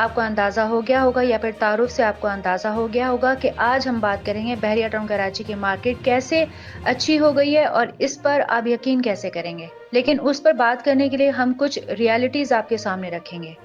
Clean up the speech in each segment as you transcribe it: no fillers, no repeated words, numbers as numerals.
आपको अंदाज़ा हो गया होगा या फिर तारुफ से आपको अंदाज़ा हो गया होगा कि आज हम बात करेंगे बहरिया टाउन कराची की मार्केट कैसे अच्छी हो गई है और इस पर आप यकीन कैसे करेंगे। लेकिन उस पर बात करने के लिए हम कुछ रियलिटीज़ आपके सामने रखेंगे।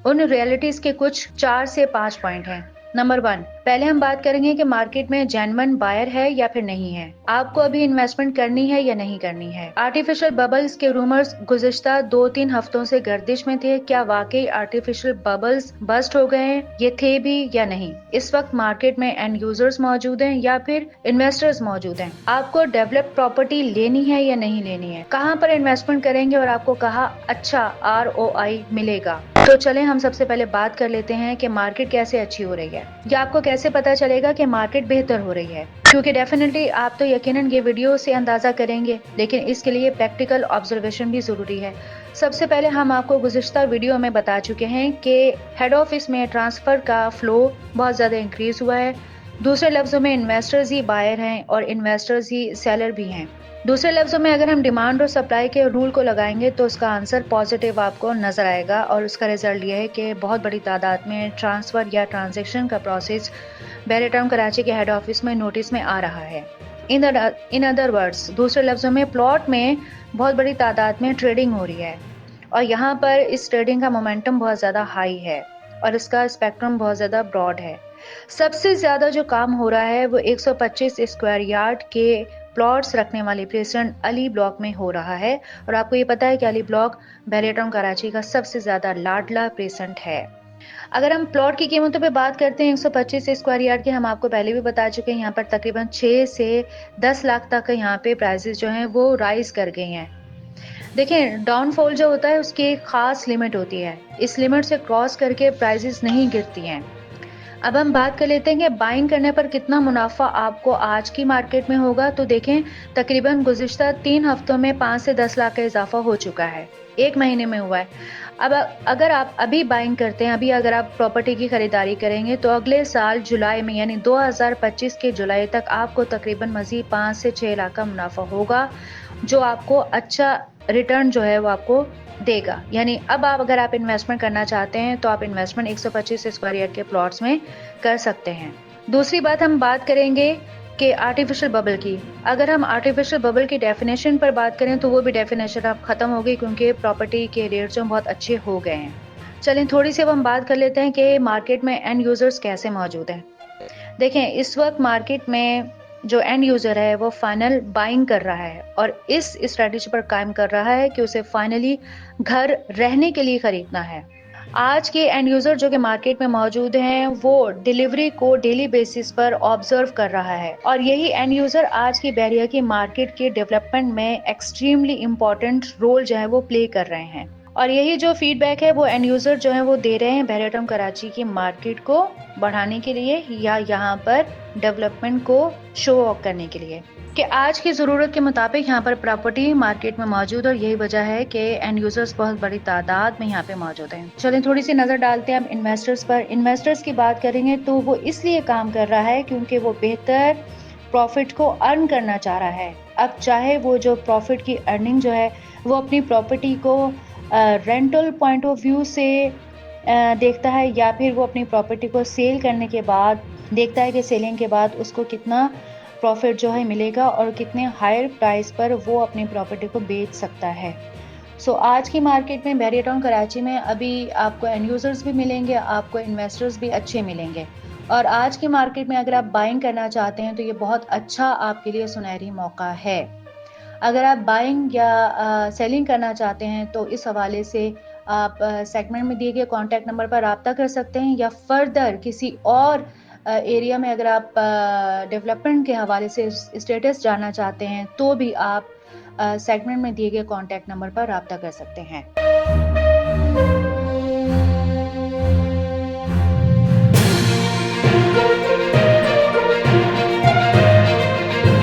उन रियलिटीज़ के कुछ 4 से 5 पॉइंट हैं। नंबर 1, पहले हम बात करेंगे कि मार्केट में जेन्युइन बायर है या फिर नहीं है। आपको अभी इन्वेस्टमेंट करनी है या नहीं करनी है। आर्टिफिशियल बबल्स के रूमर्स गुज़िश्ता 2-3 हफ्तों से गर्दिश में थे। क्या वाकई आर्टिफिशियल बबल्स बस्ट हो गए हैं? ये थे भी या नहीं? इस वक्त मार्केट में एंड यूजर्स मौजूद हैं या फिर इन्वेस्टर्स मौजूद हैं? आपको डेवलप प्रॉपर्टी लेनी है या नहीं लेनी है? कहाँ पर इन्वेस्टमेंट करेंगे और आपको कहाँ अच्छा ROI मिलेगा? तो चलें हम सबसे पहले बात कर लेते हैं कि मार्केट कैसे अच्छी हो रही है या आपको कैसे पता चलेगा कि मार्केट बेहतर हो रही है। क्योंकि डेफिनेटली आप तो यकीनन ये वीडियो से अंदाजा करेंगे, लेकिन इसके लिए प्रैक्टिकल ऑब्जर्वेशन भी जरूरी है। सबसे पहले हम आपको गुज़िश्ता वीडियो में बता चुके हैं कि हेड ऑफिस में ट्रांसफर का फ्लो बहुत ज्यादा इंक्रीज हुआ है। दूसरे लफ्जों में इन्वेस्टर्स ही बायर हैं और इन्वेस्टर्स ही सेलर भी हैं। दूसरे लफ्जों में अगर हम डिमांड और सप्लाई के रूल को लगाएंगे तो उसका आंसर पॉजिटिव आपको नजर आएगा और उसका रिजल्ट ये है कि बहुत बड़ी तादाद में ट्रांसफर या ट्रांजैक्शन का प्रोसेस बहरिया टाउन कराची के हेड ऑफिस में नोटिस में आ रहा है। इन अदर वर्ड्स, दूसरे लफ्जों में प्लॉट में बहुत बड़ी तादाद में ट्रेडिंग हो रही है और यहाँ पर इस ट्रेडिंग का मोमेंटम बहुत ज्यादा हाई है और इसका स्पेक्ट्रम बहुत ज्यादा ब्रॉड है। सबसे ज्यादा जो काम हो रहा है वो 125 स्क्वायर यार्ड के प्लॉट्स रखने वाले प्रेसिडेंट अली ब्लॉक में हो रहा है और आपको ये पता है कि अली ब्लॉक बहरिया टाउन कराची का सबसे ज्यादा लाडला प्रेसिडेंट है। अगर हम प्लॉट की कीमतों पे बात करते हैं 125 स्क्वायर यार्ड के, हम आपको पहले भी बता चुके हैं यहाँ पर तकरीबन 6 से 10 लाख तक यहाँ पे प्राइसेस जो हैं वो राइज कर गई हैं। देखें, डाउनफॉल जो होता है उसकी एक खास लिमिट होती है, इस लिमिट से क्रॉस करके प्राइसेस नहीं गिरती हैं। अब हम बात कर लेते हैं कि बाइंग करने पर कितना मुनाफा आपको आज की मार्केट में होगा। तो देखें, तकरीबन गुज़िश्ता 3 हफ्तों में 5 से 10 लाख का इजाफा हो चुका है, एक महीने में हुआ है। अब अगर आप अभी बाइंग करते हैं, अभी अगर आप प्रॉपर्टी की खरीदारी करेंगे तो अगले साल जुलाई में यानी 2025 के जुलाई तक आपको तकरीबन मजीद 5 से 6 लाख का मुनाफा होगा, जो आपको अच्छा रिटर्न जो है वो आपको देगा। यानी अब आप अगर आप इन्वेस्टमेंट करना चाहते हैं तो आप इन्वेस्टमेंट 125 स्क्वायर यार्ड के प्लॉट्स में कर सकते हैं। दूसरी बात हम बात करेंगे कि आर्टिफिशियल बबल की। अगर हम आर्टिफिशियल बबल की डेफिनेशन पर बात करें तो वो भी डेफिनेशन अब खत्म हो गई क्योंकि प्रॉपर्टी के रेट जो बहुत अच्छे हो गए हैं। चलें थोड़ी सी अब हम बात कर लेते हैं कि मार्केट में एंड यूजर्स कैसे मौजूद हैं। देखें, इस वक्त मार्केट में जो एंड यूजर है वो फाइनल बाइंग कर रहा है और इस स्ट्रेटेजी पर कायम कर रहा है कि उसे फाइनली घर रहने के लिए खरीदना है। आज के एंड यूजर जो कि मार्केट में मौजूद हैं वो डिलीवरी को डेली बेसिस पर ऑब्जर्व कर रहा है और यही एंड यूजर आज की बहरिया की मार्केट के डेवलपमेंट में एक्सट्रीमली इम्पोर्टेंट रोल जो है वो प्ले कर रहे हैं और यही जो फीडबैक है वो एंड यूजर जो है वो दे रहे हैं बहरिया टाउन कराची की मार्केट को बढ़ाने के लिए या यहाँ पर डेवलपमेंट को शो ऑफ करने के लिए कि आज की ज़रूरत के मुताबिक यहाँ पर प्रॉपर्टी मार्केट में मौजूद और यही वजह है कि एंड यूजर्स बहुत बड़ी तादाद में यहाँ पे मौजूद हैं। चलें थोड़ी सी नज़र डालते हैं हम इन्वेस्टर्स पर। इन्वेस्टर्स की बात करेंगे तो वो इसलिए काम कर रहा है क्योंकि वो बेहतर प्रॉफिट को अर्न करना चाह रहा है। अब चाहे वो जो प्रॉफिट की अर्निंग जो है वो अपनी प्रॉपर्टी को रेंटल पॉइंट ऑफ व्यू से देखता है या फिर वो अपनी प्रॉपर्टी को सेल करने के बाद देखता है कि सेलिंग के बाद उसको कितना प्रॉफिट जो है मिलेगा और कितने हायर प्राइस पर वो अपनी प्रॉपर्टी को बेच सकता है। सो आज की मार्केट में बहरिया टाउन कराची में अभी आपको एंड यूजर्स भी मिलेंगे, आपको इन्वेस्टर्स भी अच्छे मिलेंगे और आज की मार्केट में अगर आप बाइंग करना चाहते हैं तो ये बहुत अच्छा आपके लिए सुनहरी मौका है। अगर आप बाइंग या सेलिंग करना चाहते हैं तो इस हवाले से आप सेगमेंट में दिए गए कॉन्टैक्ट नंबर पर रब्ता कर सकते हैं या फर्दर किसी और एरिया में अगर आप डेवलपमेंट के हवाले से स्टेटस जानना चाहते हैं तो भी आप सेगमेंट में दिए गए कॉन्टैक्ट नंबर पर रब्ता कर सकते हैं।